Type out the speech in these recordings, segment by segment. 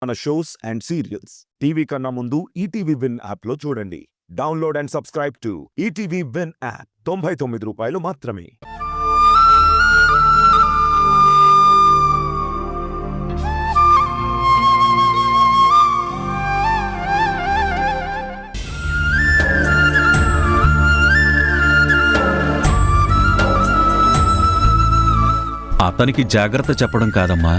మన shows and serials TV కన్నా ముందు ఈటీవీ విన్ యాప్లో చూడండి. Download and subscribe to ETV win app. 99 రూపాయలు మాత్రమే. అతనికి జాగ్రత్త చెప్పడం కాదమ్మా,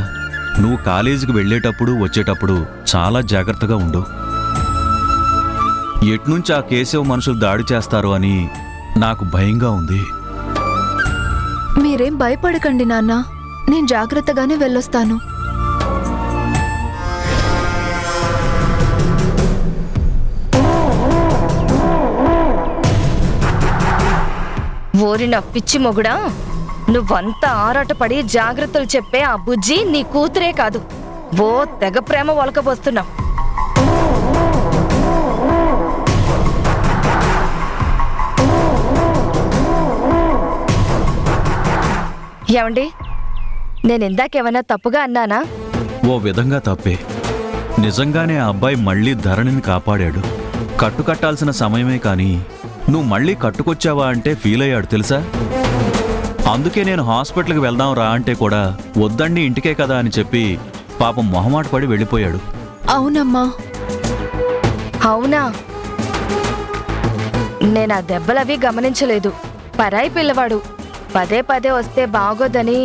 నువ్వు కాలేజీకి వెళ్ళేటప్పుడు వచ్చేటప్పుడు చాలా జాగ్రత్తగా ఉండు. ఎట్నుంచి ఆ కేశవ్ మనుషులు దాడి చేస్తారో అని నాకు భయంగా ఉంది. మీరేం భయపడకండి నాన్న, నేను జాగ్రత్తగానే వెళ్ళొస్తాను. ఓరి నా పిచ్చి మొగుడా, నువ్వంతా ఆరాటపడి జాగ్రత్తలు చెప్పే ఆ బుజ్జి నీ కూతురే కాదు, ఓ తెగ ప్రేమ ఒలకబోస్తున్నావు. ఏమండి, నేను ఇందాకేమైనా తప్పుగా అన్నానా? ఓ విధంగా తప్పే. నిజంగానే ఆ అబ్బాయి మళ్ళీ ధరణిని కాపాడాడు. కట్టుకట్టాల్సిన సమయమే కానీ నువ్వు మళ్ళీ కట్టుకొచ్చావా అంటే ఫీల్ అయ్యాడు తెలుసా. అందుకే నేను హాస్పిటల్కి వెళ్దాం రా అంటే కూడా వద్దండి, ఇంటికే కదా అని చెప్పి పాపం మొహమాట పడి వెళ్ళిపోయాడు. అవునమ్మా. అవునా, నేను ఆ దెబ్బలవి గమనించలేదు. పరాయి పిల్లవాడు పదే పదే వస్తే బాగోదని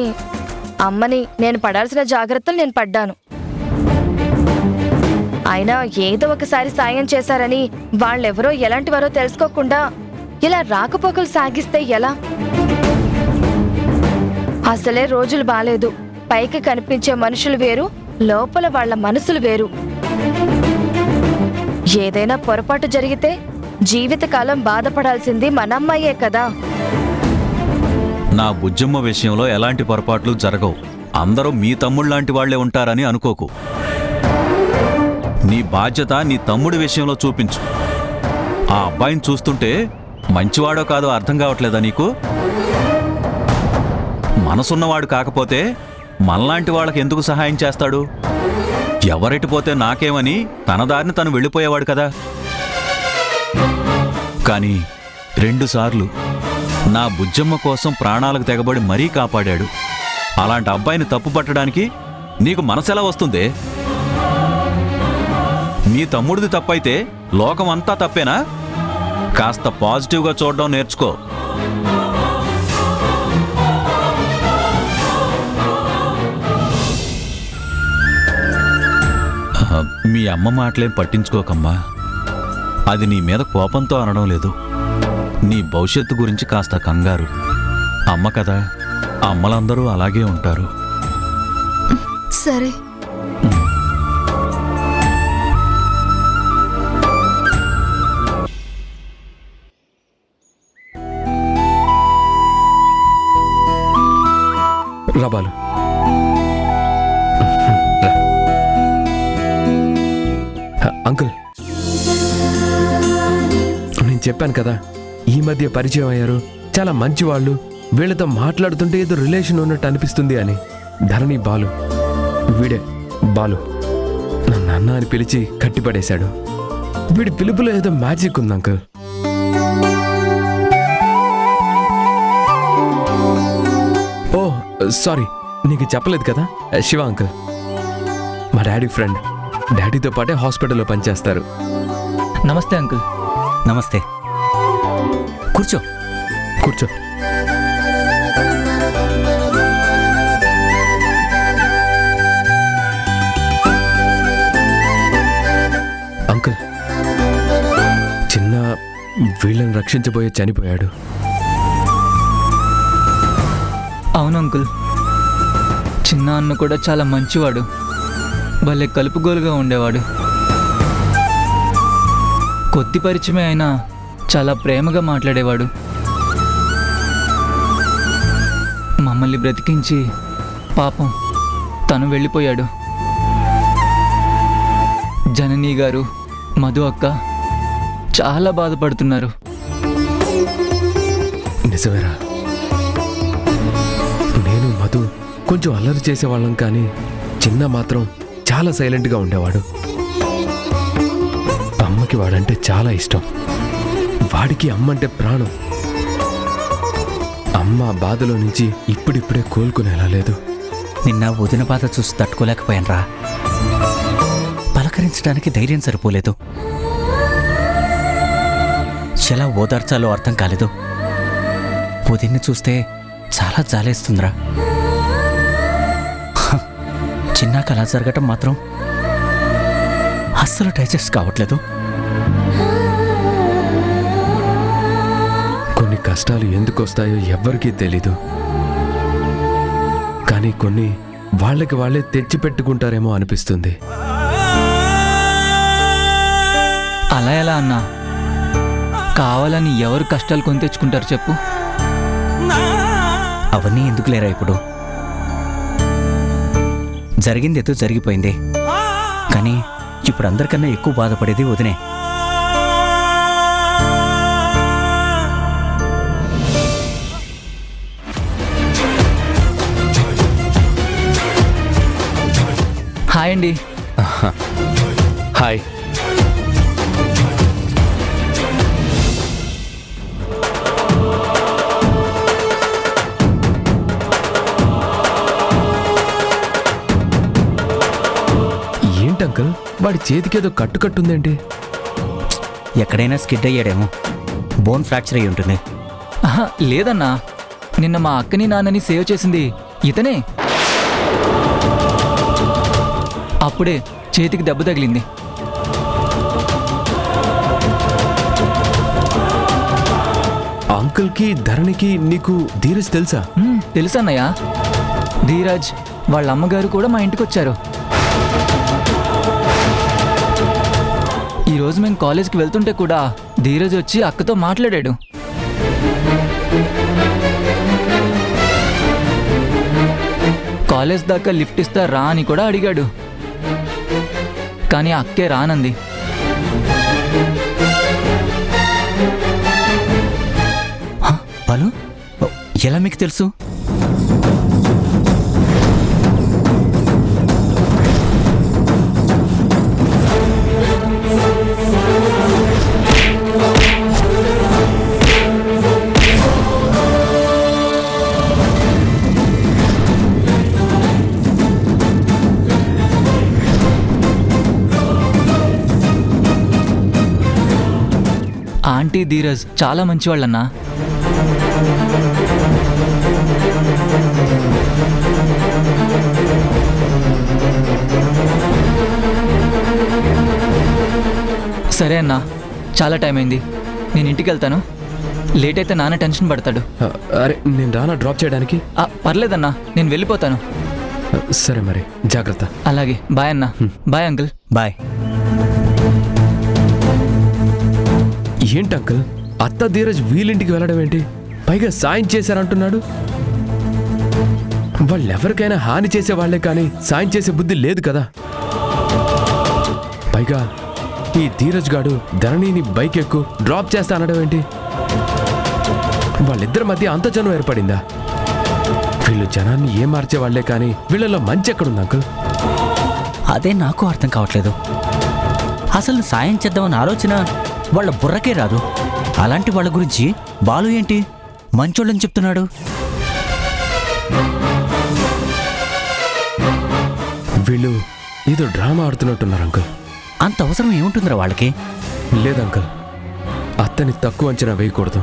అమ్మని నేను పడాల్సిన జాగ్రత్తలు నేను పడ్డాను. అయినా ఏదో ఒకసారి సాయం చేశారని వాళ్ళెవరో ఎలాంటివారో తెలుసుకోకుండా ఇలా రాకపోకలు సాగిస్తే ఎలా? అసలే రోజులు బాలేదు. పైకి కనిపించే మనుషులు వేరు, లోపల వాళ్ళ మనసులు వేరు. ఏదైనా పొరపాటు జరిగితే జీవితకాలం బాధపడాల్సింది మనమ్మాయే కదా. నా బుజ్జమ్మ విషయంలో ఎలాంటి పొరపాట్లు జరగవు. అందరూ మీ తమ్ముళ్ళలాంటి వాళ్లే ఉంటారని అనుకోకు. నీ బాధ్యత నీ తమ్ముడి విషయంలో చూపించు. ఆ అబ్బాయిని చూస్తుంటే మంచివాడో కాదో అర్థం కావట్లేదా నీకు? మనసున్నవాడు కాకపోతే మనలాంటి వాళ్ళకి ఎందుకు సహాయం చేస్తాడు? ఎవరెటిపోతే నాకేమని తన దారిని తను వెళ్ళిపోయేవాడు కదా. కానీ 2 సార్లు నా బుజ్జమ్మ కోసం ప్రాణాలకు తెగబడి మరీ కాపాడాడు. అలాంటి అబ్బాయిని తప్పు పట్టడానికి నీకు మనసెలా వస్తుంది? నీ తమ్ముడిది తప్పైతే లోకమంతా తప్పేనా? కాస్త పాజిటివ్గా చూడడం నేర్చుకో. మీ అమ్మ మాటలేం పట్టించుకోకమ్మా. అది నీ మీద కోపంతో అనడం లేదు. నీ భవిష్యత్తు గురించి కాస్త కంగారు. అమ్మ కదా, అమ్మలందరూ అలాగే ఉంటారు. సరే. రాబాలు, అంకుల్, నేను చెప్పాను కదా ఈ మధ్య పరిచయం అయ్యారు, చాలా మంచివాళ్ళు, వీళ్ళతో మాట్లాడుతుంటే ఏదో రిలేషన్ ఉన్నట్టు అనిపిస్తుంది అని. ధరణి బాలు, వీడే బాలు. నా నాన్న అని పిలిచి కట్టిపడేశాడు. వీడి పిలుపులో ఏదో మ్యాజిక్ ఉంది అంకుల్. ఓ సారీ, నీకు చెప్పలేదు కదా, శివ అంకుల్ మా డాడీ ఫ్రెండ్. డాడీతో పాటే హాస్పిటల్లో పనిచేస్తారు. నమస్తే అంకుల్. నమస్తే. కూర్చో కూర్చో. అంకుల్, చిన్న వీళ్ళని రక్షించబోయే చనిపోయాడు. అవును అంకుల్, చిన్న అన్న కూడా చాలా మంచివాడు, భలే కలుపుగోలుగా ఉండేవాడు. కొద్ది పరిచయమే అయినా చాలా ప్రేమగా మాట్లాడేవాడు. మమ్మల్ని బ్రతికించి పాపం తను వెళ్ళిపోయాడు. జననీ గారు, మధు అక్క చాలా బాధపడుతున్నారు. నిజమేరా, నేను మధు కొంచెం అల్లరి చేసేవాళ్ళం, కానీ చిన్న మాత్రం చాలా సైలెంట్గా ఉండేవాడు. అమ్మకి వాడంటే చాలా ఇష్టం. వాడికి అమ్మంటే ప్రాణం. అమ్మ బాధలో నుంచి ఇప్పుడిప్పుడే కోలుకునేలా లేదు. నిన్న వదిన బాధ చూసి తట్టుకోలేకపోయానురా. పలకరించడానికి ధైర్యం సరిపోలేదు. ఎలా ఓదార్చాలో అర్థం కాలేదు. వదిన్ని చూస్తే చాలా జాలేస్తుందిరా. చిన్నాక అలా జరగటం మాత్రం అస్సలు డైజెస్ట్ కావట్లేదు. కొన్ని కష్టాలు ఎందుకు వస్తాయో ఎవ్వరికీ తెలీదు. కానీ కొన్ని వాళ్ళకి వాళ్ళే తెచ్చిపెట్టుకుంటారేమో అనిపిస్తుంది. అలా ఎలా అన్నా? కావాలని ఎవరు కష్టాలు కొని తెచ్చుకుంటారు చెప్పు? అవన్నీ ఎందుకు లేరా ఇప్పుడు? జరిగింది ఏదో జరిగిపోయింది. కానీ ఇప్పుడు అందరికన్నా ఎక్కువ బాధపడేది వదినే. హాయ్ అండి. హాయ్. అంకుల్, వాడి చేతికేదో కట్టుకట్టుందేంటి? ఎక్కడైనా స్కిడ్ అయ్యాడేమో. బోన్ ఫ్రాక్చర్ అయ్యి ఉంటుంది. ఆహా, లేదన్నా, నిన్న మా అక్కని నాన్నని సేవ్ చేసింది ఇతనే. అప్పుడే చేతికి దెబ్బ తగిలింది. అంకుల్కి ధరణికి నీకు ధీరజ్ తెలుసా? తెలుసన్నయ్య. ధీరజ్ వాళ్ళ అమ్మగారు కూడా మా ఇంటికి వచ్చారు. ఈరోజు మేము కాలేజ్కి వెళ్తుంటే కూడా ధీరజ్ వచ్చి అక్కతో మాట్లాడాడు. కాలేజ్ దాకా లిఫ్ట్ ఇస్తా రా అని కూడా అడిగాడు. కానీ అక్కే రానంది. బాలు, ఎలా మీకు తెలుసు? ఆంటీ ధీరజ్ చాలా మంచివాళ్ళన్నా. సరే అన్నా, చాలా టైం అయింది. నేను ఇంటికి వెళ్తాను. లేట్ అయితే నాన్న టెన్షన్ పడతాడు. అరే, నేను రానా డ్రాప్ చేయడానికి? పర్లేదన్నా, నేను వెళ్ళిపోతాను. సరే మరి, జాగ్రత్త. అలాగే, బాయ్ అన్నా. Bye uncle. బాయ్. ఏంటి అంకుల్, అత్త ధీరజ్ వీళ్ళింటికి వెళ్ళడం ఏంటి? పైగా సాయం చేశారంటున్నాడు. వాళ్ళెవరికైనా హాని చేసేవాళ్లే కానీ సాయం చేసే బుద్ధి లేదు కదా. పైగా ఈ ధీరజ్ గాడు ధరణిని బైక్ ఎక్కు డ్రాప్ చేస్తా అనడం ఏంటి? వాళ్ళిద్దరి మధ్య అంత జనం ఏర్పడిందా? వీళ్ళు జనాన్ని ఏ మార్చేవాళ్లే కానీ వీళ్ళలో మంచి ఎక్కడుంది అంకుల్? అదే నాకు అర్థం కావట్లేదు. అసలు సాయం చేద్దామన్న ఆలోచన వాళ్ళ బుర్రకే రాదు. అలాంటి వాళ్ళ గురించి బాలు ఏంటి మంచోళ్ళని చెప్తున్నాడు? వీళ్ళు ఏదో డ్రామా ఆడుతున్నట్టున్నారు అంకుల్. అంత అవసరం ఏముంటుందిరా వాళ్ళకి? లేదంకుల్, అత్తని తక్కువ అంచనా వేయకూడదు.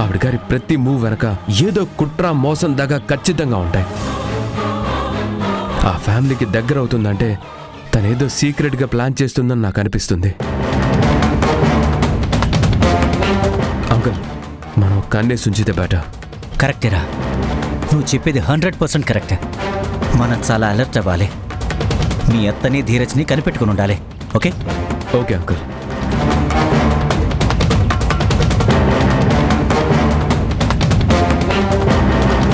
ఆవిడ గారి ప్రతి మూవ్ వెనక ఏదో కుట్ర మోసం దాకా ఖచ్చితంగా ఉంటాయి. ఆ ఫ్యామిలీకి దగ్గర అవుతుందంటే తనేదో సీక్రెట్గా ప్లాన్ చేస్తుందని నాకు అనిపిస్తుంది. అంకుల్, మనం కన్నేసి ఉంచితే బెటర్. కరెక్టేరా, నువ్వు చెప్పేది 100% కరెక్టే. మనం చాలా అలర్ట్ అవ్వాలి. మీ అత్తని ధీరజ్ని కనిపెట్టుకుని ఉండాలి. Okay okay uncle.